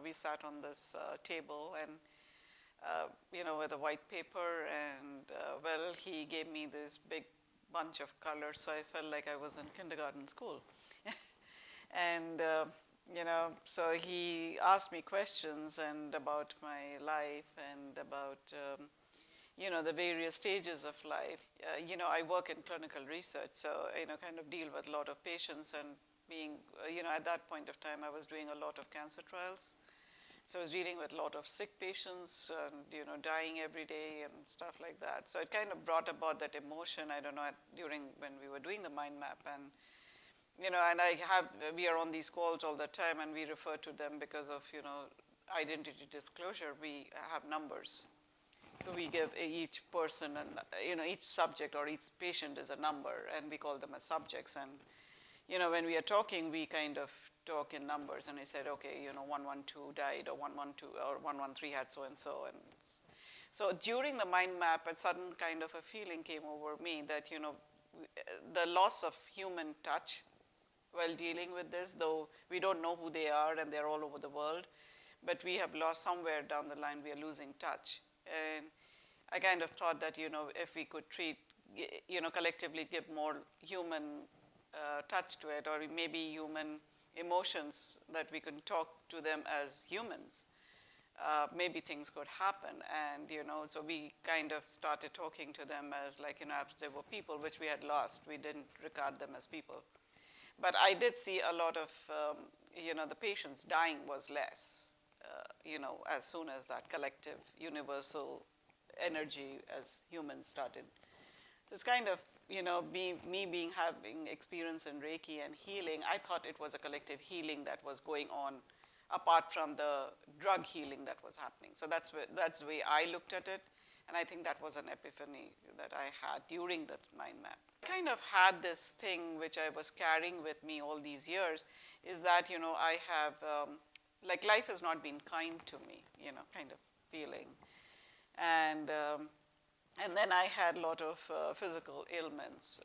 we sat on this table and, with a white paper and, well, he gave me this big bunch of colors, so I felt like I was in kindergarten school. And, so he asked me questions and about my life and about, the various stages of life. I work in clinical research, so, kind of deal with a lot of patients and being, at that point of time, I was doing a lot of cancer trials. So I was dealing with a lot of sick patients and, dying every day and stuff like that. So it kind of brought about that emotion, I don't know, during when we were doing the mind map. And, and we are on these calls all the time and we refer to them because of, identity disclosure, we have numbers. So we give each person, and each subject or each patient is a number, and we call them as subjects. And when we are talking, we kind of talk in numbers. And I said, okay, 112 died, or 112, or 113 had so and so. And so during the mind map, a sudden kind of a feeling came over me that the loss of human touch while dealing with this, though we don't know who they are and they're all over the world, but we have lost somewhere down the line, we are losing touch. And I kind of thought that, if we could treat, collectively give more human touch to it, or maybe human emotions, that we can talk to them as humans, maybe things could happen. And, so we kind of started talking to them as like, as they were people, which we had lost. We didn't regard them as people. But I did see a lot of, the patients dying was less. As soon as that collective universal energy as humans started. So it's kind of, me having experience in Reiki and healing, I thought it was a collective healing that was going on apart from the drug healing that was happening. So that's the way I looked at it. And I think that was an epiphany that I had during the mind map. I kind of had this thing which I was carrying with me all these years, is that, I have, like life has not been kind to me, kind of feeling. And then I had a lot of physical ailments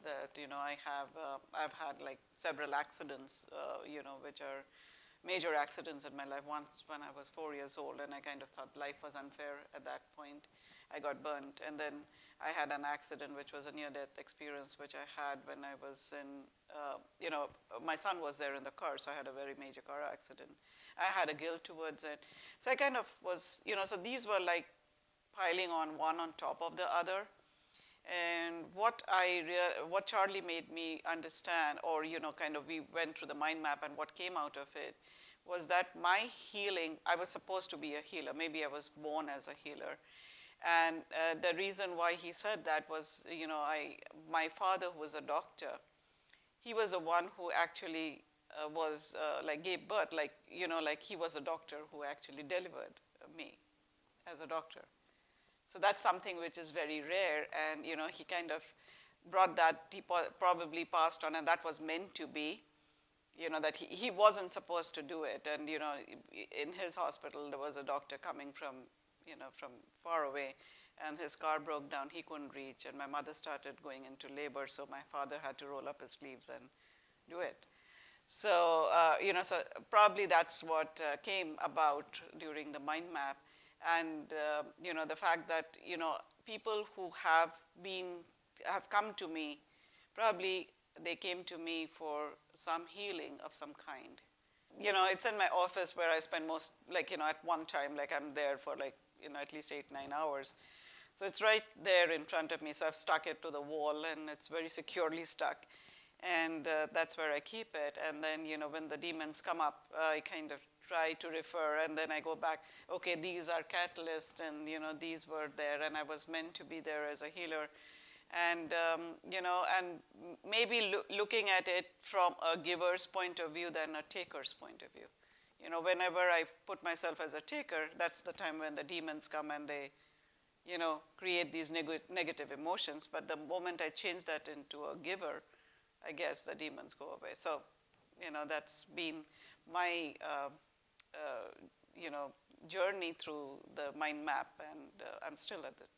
that, I've had like several accidents, which are major accidents in my life. Once when I was 4 years old, and I kind of thought life was unfair at that point. I got burnt. And then I had an accident, which was a near-death experience, which I had when I was in, my son was there in the car, so I had a very major car accident. I had a guilt towards it. So I kind of was, so these were like piling on one on top of the other. And what Charlie made me understand, or, kind of we went through the mind map, and what came out of it was that my healing, I was supposed to be a healer. Maybe I was born as a healer. And the reason why he said that was, my father, who was a doctor, he was the one who actually gave birth, like he was a doctor who actually delivered me as a doctor. So that's something which is very rare, and he kind of brought that, he probably passed on, and that was meant to be, that he wasn't supposed to do it. And in his hospital there was a doctor coming from far away, and his car broke down, he couldn't reach, and my mother started going into labor, so my father had to roll up his sleeves and do it. So, so probably that's what came about during the mind map. And, the fact that, people who have come to me, probably they came to me for some healing of some kind. It's in my office where I spend most, at one time, I'm there for at least 8-9 hours. So it's right there in front of me. So I've stuck it to the wall, and it's very securely stuck. And that's where I keep it. And then, when the demons come up, I kind of try to refer, and then I go back, okay, these are catalysts, and these were there, and I was meant to be there as a healer. And and maybe looking at it from a giver's point of view than a taker's point of view. Whenever I put myself as a taker, that's the time when the demons come and they create these negative emotions. But the moment I change that into a giver, I guess the demons go away. So that's been my journey through the mind map, and I'm still at it.